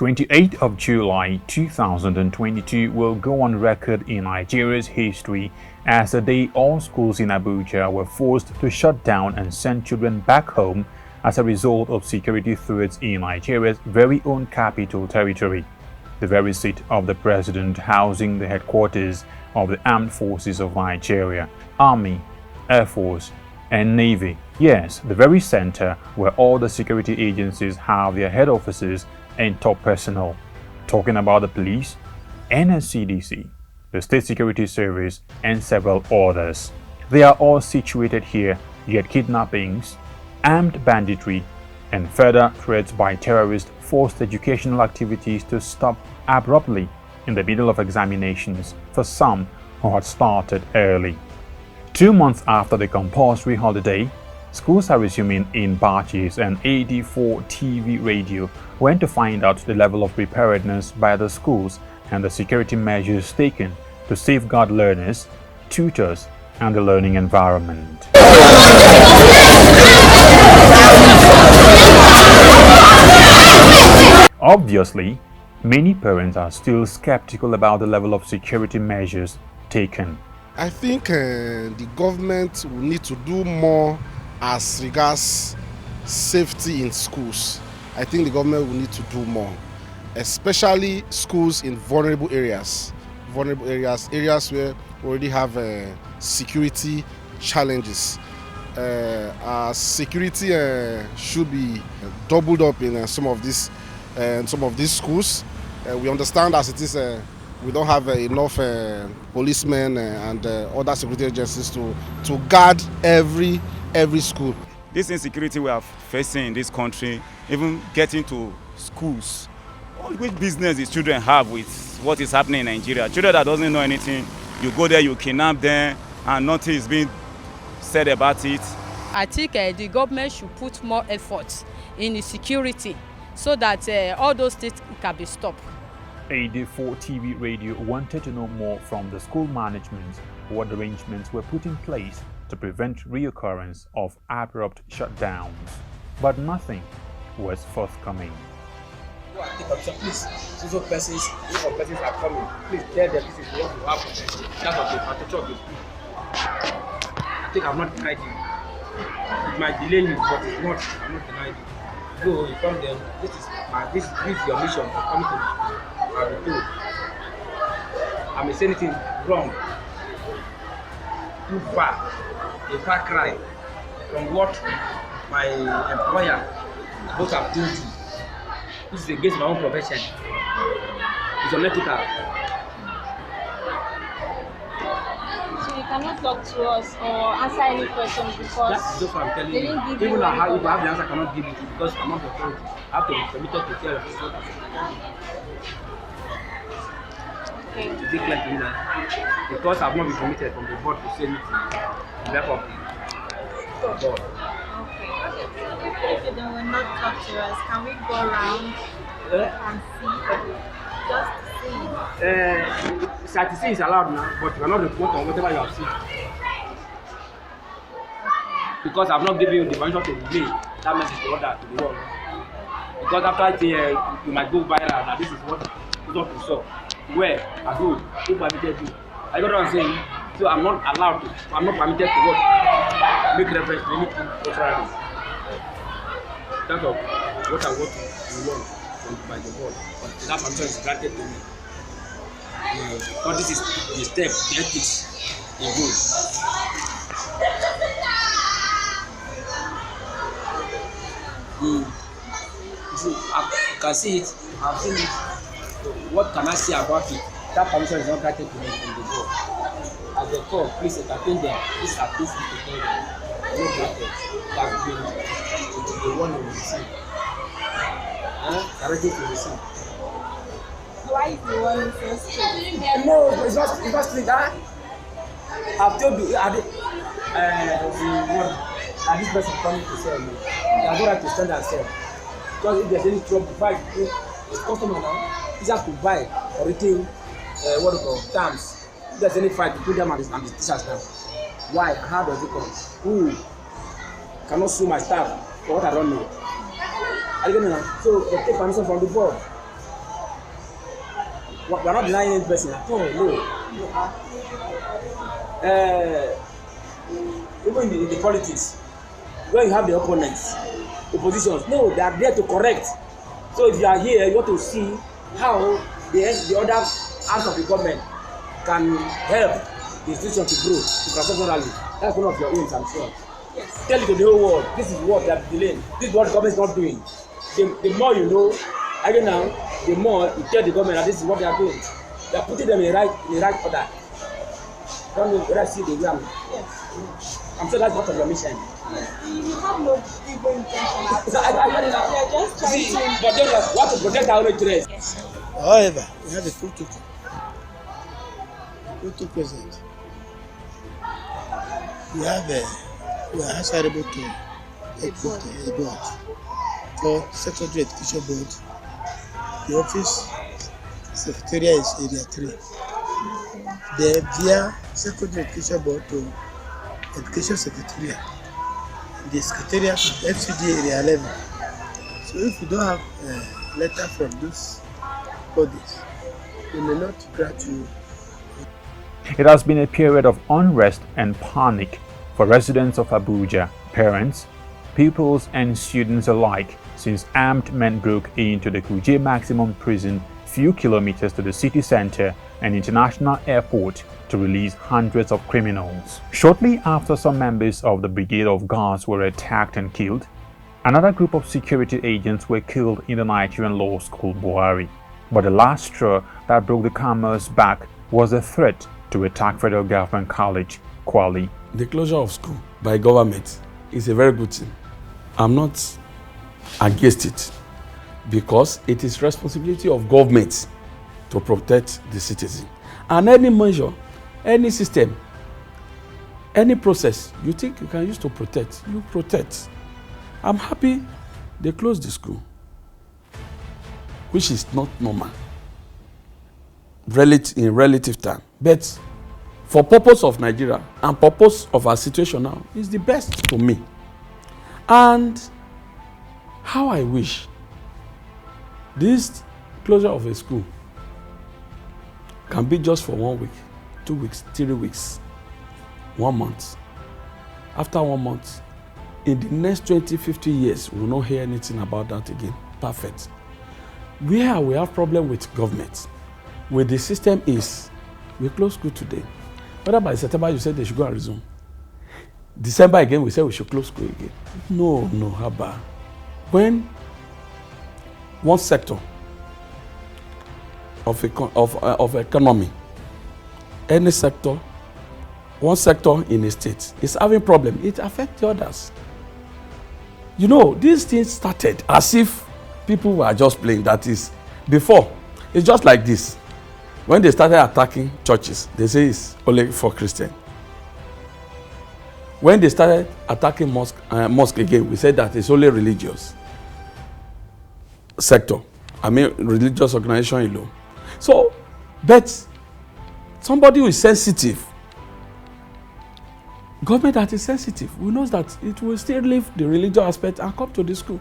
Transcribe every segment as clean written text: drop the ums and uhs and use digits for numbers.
28th of July 2022 will go on record in Nigeria's history as the day all schools in Abuja were forced to shut down and send children back home as a result of security threats in Nigeria's very own capital territory, the very seat of the president, housing the headquarters of the Armed Forces of Nigeria, Army, Air Force, and Navy. Yes, the very center where all the security agencies have their head offices and top personnel. Talking about the police, NSCDC, the State Security Service, and several others. They are all situated here, yet kidnappings, armed banditry, and further threats by terrorists forced educational activities to stop abruptly in the middle of examinations for some who had started early. 2 months after the compulsory holiday, schools are resuming in batches, and AD4 TV Radio went to find out the level of preparedness by the schools and the security measures taken to safeguard learners, tutors, and the learning environment. Obviously, many parents are still skeptical about the level of security measures taken. I think the government will need to do more as regards safety in schools. I think the government will need to do more, especially schools in vulnerable areas where we already have security challenges. Security should be doubled up in some of these schools. We understand as it is. We don't have enough policemen and other security agencies to guard every school. This insecurity we are facing in this country, even getting to schools, which business these children have with what is happening in Nigeria? Children that doesn't know anything, you go there, you kidnap them, and nothing is being said about it. I think the government should put more effort in the security so that all those things can be stopped. AD4 TV Radio wanted to know more from the school management what arrangements were put in place to prevent reoccurrence of abrupt shutdowns, but nothing was forthcoming. Please, these persons are coming. Please tell them this is what will happen. That's what they have to talk with you. I think I'm not denied you. It might delay you, but it's not. I'm not denied you. Go, you come them. This is your mission for coming to the school. I will do. I may say anything wrong, too far, a far cry from what my employer both have told you. This is against my own profession. It's unethical. So you cannot talk to us or answer any questions because that's just what I'm telling you. Even if I have the answer, I cannot give it to you because I'm not the authority. I have to be permitted to tell you. Okay. To declare to me that because I've not been permitted from the board to say anything on behalf of the board. Okay. If you don't will not talk to us, can we go around and see? Just see. Sightseeing is allowed now, but you cannot report on whatever you have seen. Because I've not given you the permission to relay that message to the world. Because after you might go viral that this is what you saw. Where I do, who permitted you? I got what I'm saying. So I'm not allowed to. I'm not permitted to what? Make reference to anything contrary. That's what I want by the board. But that permission is granted to me. Because this is the step, the ethics involved. You see, I can see it. I've seen it. What can I say about it? That permission is not granted to me from the board. As they call, please entertain them. Please at least to tell them. No granted. That's been the one we receive. Directly to receive. Why is the one so strict? No, it's not strict. I've told you, the one that this person coming to sell me. They are going to stand and sell. Because if there's any trouble, fight, it's customer now. It's have to buy or retain what we call terms. If there's any fight between them and the teachers now, why? How does it come? Who cannot sue my staff for what I don't know? Are you getting that? So they take permission from the board. We're not denying any person. No. Even in the politics, when you have the opponents, oppositions, no, they are there to correct. So if you are here, you want to see how the other arms of the government can help the institution to grow infrastructurally. That's one of your aims, I'm sure. Yes. Tell it to the whole world, this is what they are delaying, this is what the government is not doing. The more you know, again now, the more you tell the government that this is what they are doing. They are putting them in the right order. Don't know whether I see the way Yes. I'm sure that's part of your mission. Yes. You have no evil intention at So all. I You're just trying see, to. but then we have to protect our own interest. Yes. However, we have a protocol. Present. We are answerable to a board called Secondary Education Board. The office secretariat is Area 3. Then via Secondary Education Board to Education Secretariat. The secretariat of FCD Area 11. So if you don't have a letter from those bodies, they may not grant you. It has been a period of unrest and panic for residents of Abuja, parents, pupils and students alike since armed men broke into the Kuje Maximum Prison few kilometers to the city center and international airport to release hundreds of criminals. Shortly after some members of the Brigade of Guards were attacked and killed, another group of security agents were killed in the Nigerian law school Buhari. But the last straw that broke the camel's back was a threat to attack Federal Government College, Kwali. The closure of school by government is a very good thing. I'm not against it because it is responsibility of government to protect the citizen. And any measure, any system, any process you think you can use to protect, you protect. I'm happy they closed the school, which is not normal in relative time. But for purpose of Nigeria and purpose of our situation now, is the best for me. And how I wish this closure of a school can be just for 1 week, 2 weeks, 3 weeks, 1 month. After 1 month, in the next 20, 50 years, we will not hear anything about that again. Perfect. Where we have problem with government, with the system is, we close school today. Whether by September you said they should go and resume. December again we say we should close school again. No, haba. When one sector of economy, any sector, one sector in a state is having problem, it affects the others. You know, these things started as if people were just playing. That is, before, it's just like this. When they started attacking churches, they say it's only for Christians. When they started attacking mosque again, we said that it's only religious sector. I mean, religious organization alone. So, but somebody who is sensitive, government that is sensitive, we know that it will still leave the religious aspect and come to the school.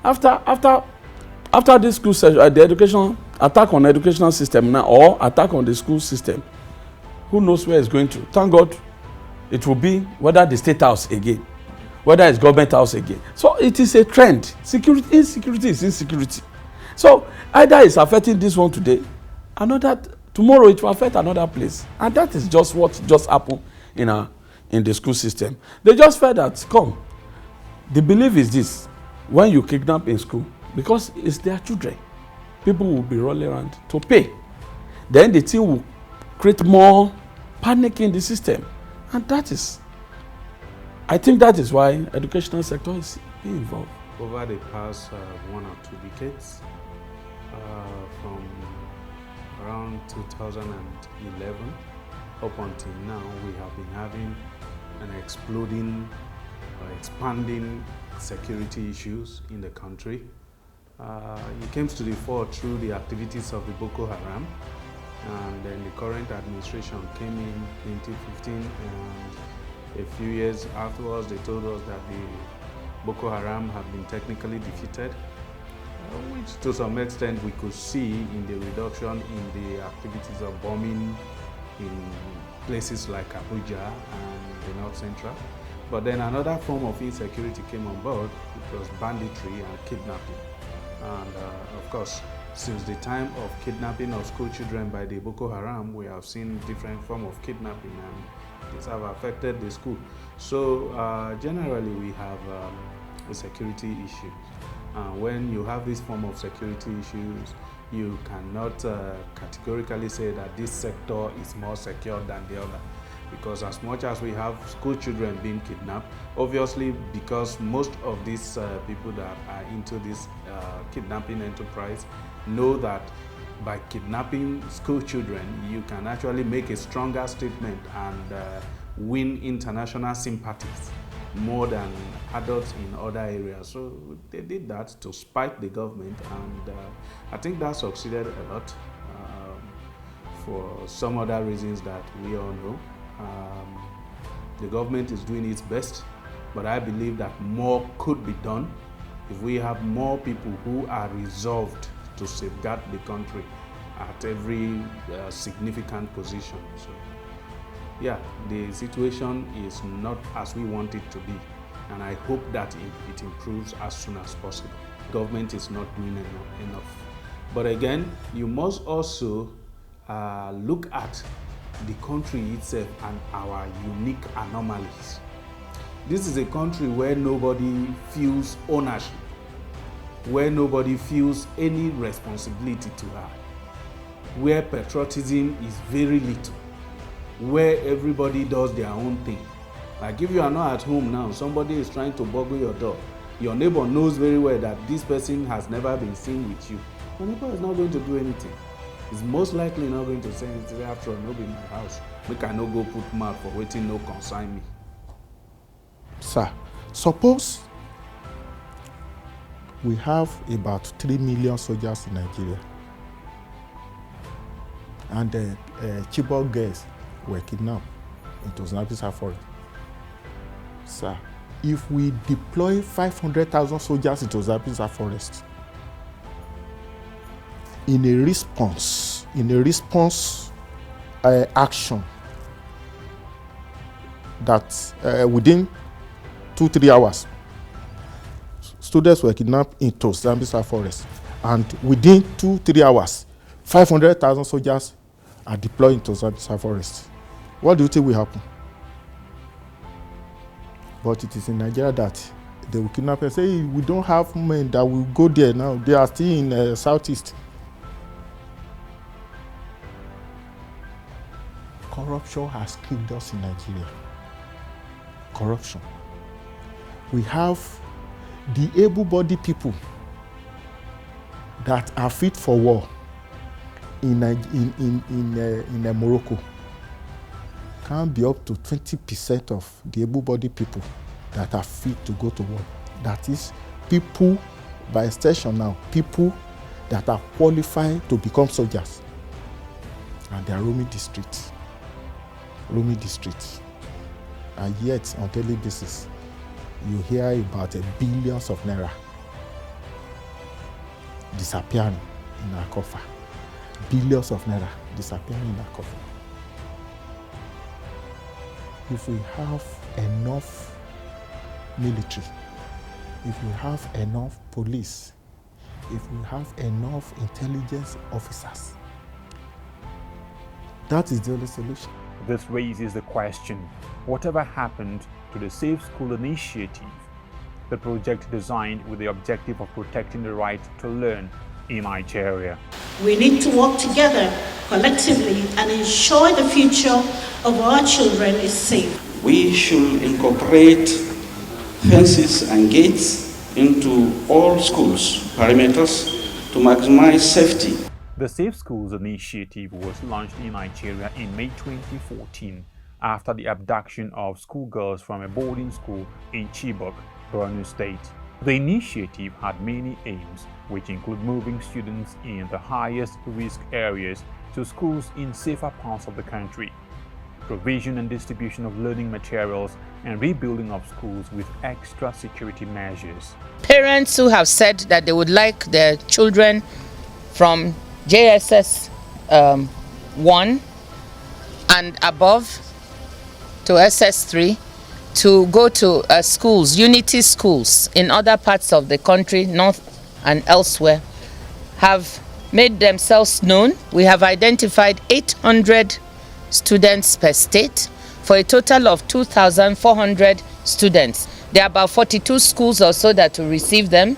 After this school session, the education attack on the educational system now, or attack on the school system, who knows where it's going to? Thank God, it will be whether the state house again, whether it's government house again. So it is a trend. Insecurity is insecurity. So either it's affecting this one today, tomorrow it will affect another place, and that is just what just happened in the school system. They just felt that, the belief is this: when you kidnap in school, because it's their children, people will be rolling around to pay. Then the thing will create more panic in the system. And I think that is why educational sector is being involved. Over the past 1 or 2 decades, from around 2011 up until now, we have been having an expanding security issues in the country. It came to the fore through the activities of the Boko Haram, and then the current administration came in 2015, and a few years afterwards they told us that the Boko Haram had been technically defeated. which to some extent we could see in the reduction in the activities of bombing in places like Abuja and the North Central. But then another form of insecurity came on board, which was banditry and kidnapping. And of course, since the time of kidnapping of school children by the Boko Haram, we have seen different forms of kidnapping, and these have affected the school. So generally we have a security issue. When you have this form of security issues, you cannot categorically say that this sector is more secure than the other. Because as much as we have school children being kidnapped, obviously because most of these people that are into this kidnapping enterprise know that by kidnapping school children, you can actually make a stronger statement and win international sympathies more than adults in other areas. So they did that to spite the government, and I think that succeeded a lot for some other reasons that we all know. The government is doing its best, but I believe that more could be done if we have more people who are resolved to safeguard the country at every significant position. So, yeah, the situation is not as we want it to be, and I hope that it improves as soon as possible. Government is not doing enough. But again, you must also look at the country itself and our unique anomalies. This is a country where nobody feels ownership, where nobody feels any responsibility to her, where patriotism is very little, where everybody does their own thing. Like if you are not at home now, somebody is trying to burgle your door, your neighbor knows very well that this person has never been seen with you. Your neighbor is not going to do anything. Is most likely not going to say anything. After all, no be my house. Make I no go put mouth for waiting no concern me. Sir, suppose we have about 3 million soldiers in Nigeria, and Chibok girls were kidnapped into Sambisa forest. Sir, if we deploy 500,000 soldiers into Sambisa forest, in a response action that within 2-3 hours, students were kidnapped into Sambisa forest, and within 2-3 hours, 500,000 soldiers are deployed into Sambisa forest. What do you think will happen? But it is in Nigeria that they will kidnap and say, hey, we don't have men that will go there now. They are still in southeast. Corruption has killed us in Nigeria. Corruption. We have the able-bodied people that are fit for war in Morocco. Can be up to 20% of the able-bodied people that are fit to go to war. That is, people by extension now, people that are qualified to become soldiers, and they are roaming the streets. And yet on daily basis you hear about billions of naira disappearing in our coffer. Billions of naira disappearing in our coffer. If we have enough military, if we have enough police, if we have enough intelligence officers, that is the only solution. This raises the question, whatever happened to the Safe School Initiative, the project designed with the objective of protecting the right to learn in Nigeria? We need to work together collectively and ensure the future of our children is safe. We should incorporate fences and gates into all schools' perimeters to maximize safety. The Safe Schools Initiative was launched in Nigeria in May 2014 after the abduction of schoolgirls from a boarding school in Chibok, Borno State. The initiative had many aims, which include moving students in the highest risk areas to schools in safer parts of the country. provision and distribution of learning materials, and rebuilding of schools with extra security measures. Parents who have said that they would like their children from JSS 1 and above to SS3 to go to schools, unity schools in other parts of the country, north and elsewhere, have made themselves known. We have identified 800 students per state for a total of 2,400 students. There are about 42 schools or so that will receive them.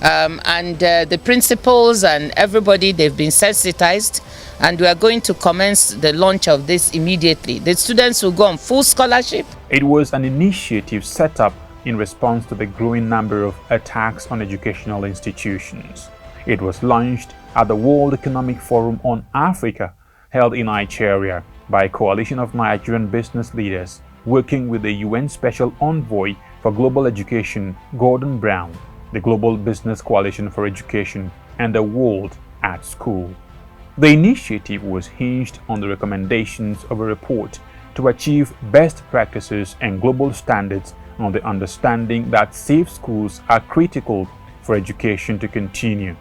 The principals and everybody, they've been sensitized, and we are going to commence the launch of this immediately. The students will go on full scholarship. It was an initiative set up in response to the growing number of attacks on educational institutions. It was launched at the World Economic Forum on Africa, held in Nigeria, by a coalition of Nigerian business leaders working with the UN Special Envoy for Global Education, Gordon Brown, the Global Business Coalition for Education, and the World at School. The initiative was hinged on the recommendations of a report to achieve best practices and global standards on the understanding that safe schools are critical for education to continue.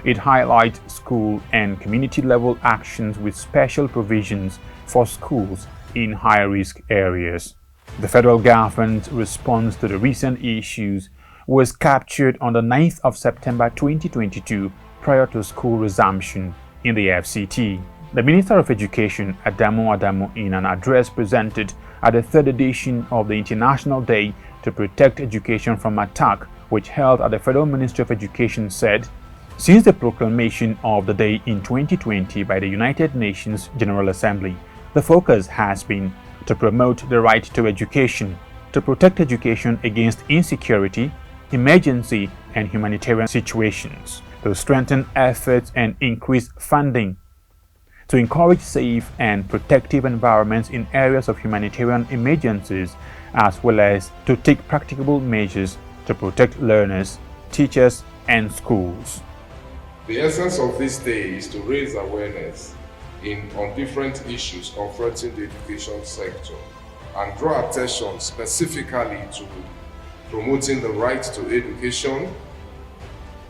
It highlights school and community-level actions with special provisions for schools in high-risk areas. The federal government's response to the recent issues was captured on the 9th of September 2022 prior to school resumption in the FCT. The Minister of Education, Adamu, in an address presented at the third edition of the International Day to Protect Education from Attack, which held at the Federal Ministry of Education, said, "Since the proclamation of the day in 2020 by the United Nations General Assembly, the focus has been to promote the right to education, to protect education against insecurity, emergency, and humanitarian situations, to strengthen efforts and increase funding, to encourage safe and protective environments in areas of humanitarian emergencies, as well as to take practicable measures to protect learners, teachers, and schools." The essence of this day is to raise awareness on different issues confronting the education sector and draw attention specifically to promoting the right to education,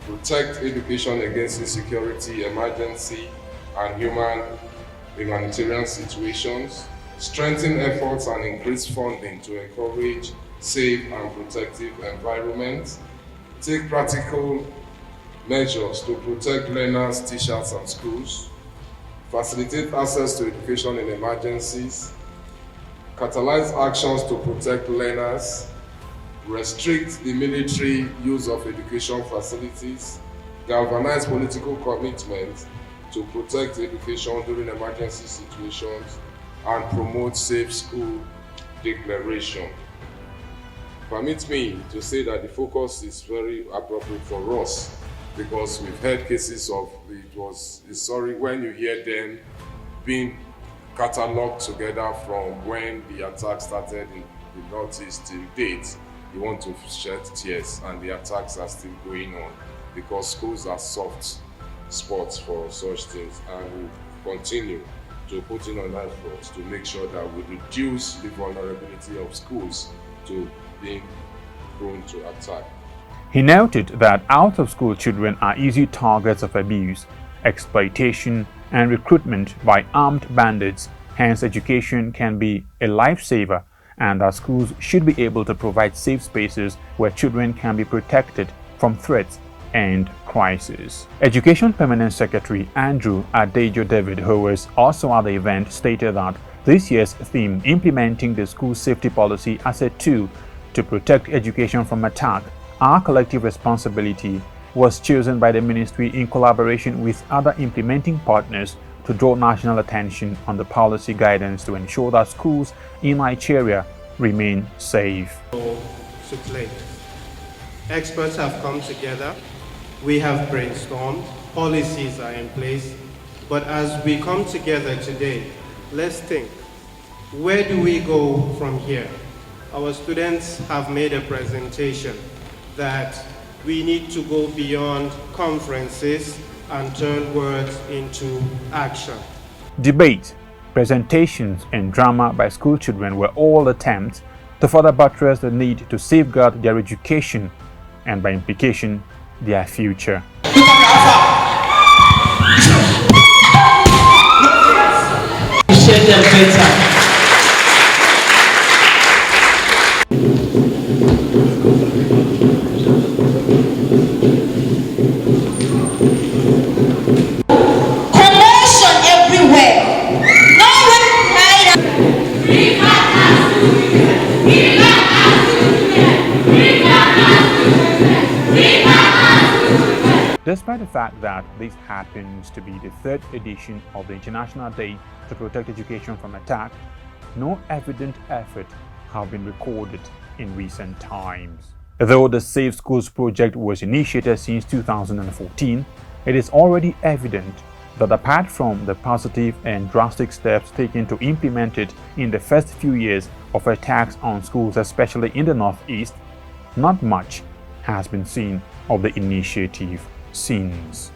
protect education against insecurity, emergency, and humanitarian situations, strengthen efforts and increase funding to encourage safe and protective environments, take practical measures to protect learners, teachers, and schools, facilitate access to education in emergencies, catalyze actions to protect learners, restrict the military use of education facilities, galvanize political commitment to protect education during emergency situations, and promote safe school declaration. Permit me to say that the focus is very appropriate for us, because we've heard cases of when you hear them being catalogued together from when the attack started in the Northeast till date. You want to shed tears, and the attacks are still going on because schools are soft spots for such things, and we continue to put in on efforts to make sure that we reduce the vulnerability of schools to being prone to attack. He noted that out-of-school children are easy targets of abuse, exploitation, and recruitment by armed bandits, hence education can be a lifesaver, and that schools should be able to provide safe spaces where children can be protected from threats and crisis. Education Permanent Secretary Andrew Adejo David, who was also at the event, stated that this year's theme, implementing the school safety policy as a tool to protect education from attack, our collective responsibility, was chosen by the ministry in collaboration with other implementing partners to draw national attention on the policy guidance to ensure that schools in Nigeria remain safe. To play. Experts have come together, we have brainstormed, policies are in place, but as we come together today, let's think, where do we go from here? Our students have made a presentation that we need to go beyond conferences and turn words into action. Debate, Presentations and drama by school children were all attempts to further buttress the need to safeguard their education and, by implication, their future. Despite the fact that this happens to be the third edition of the International Day to Protect Education from Attack, no evident effort have been recorded in recent times. Though the Safe Schools project was initiated since 2014, it is already evident that apart from the positive and drastic steps taken to implement it in the first few years of attacks on schools, especially in the Northeast, not much has been seen of the initiative since.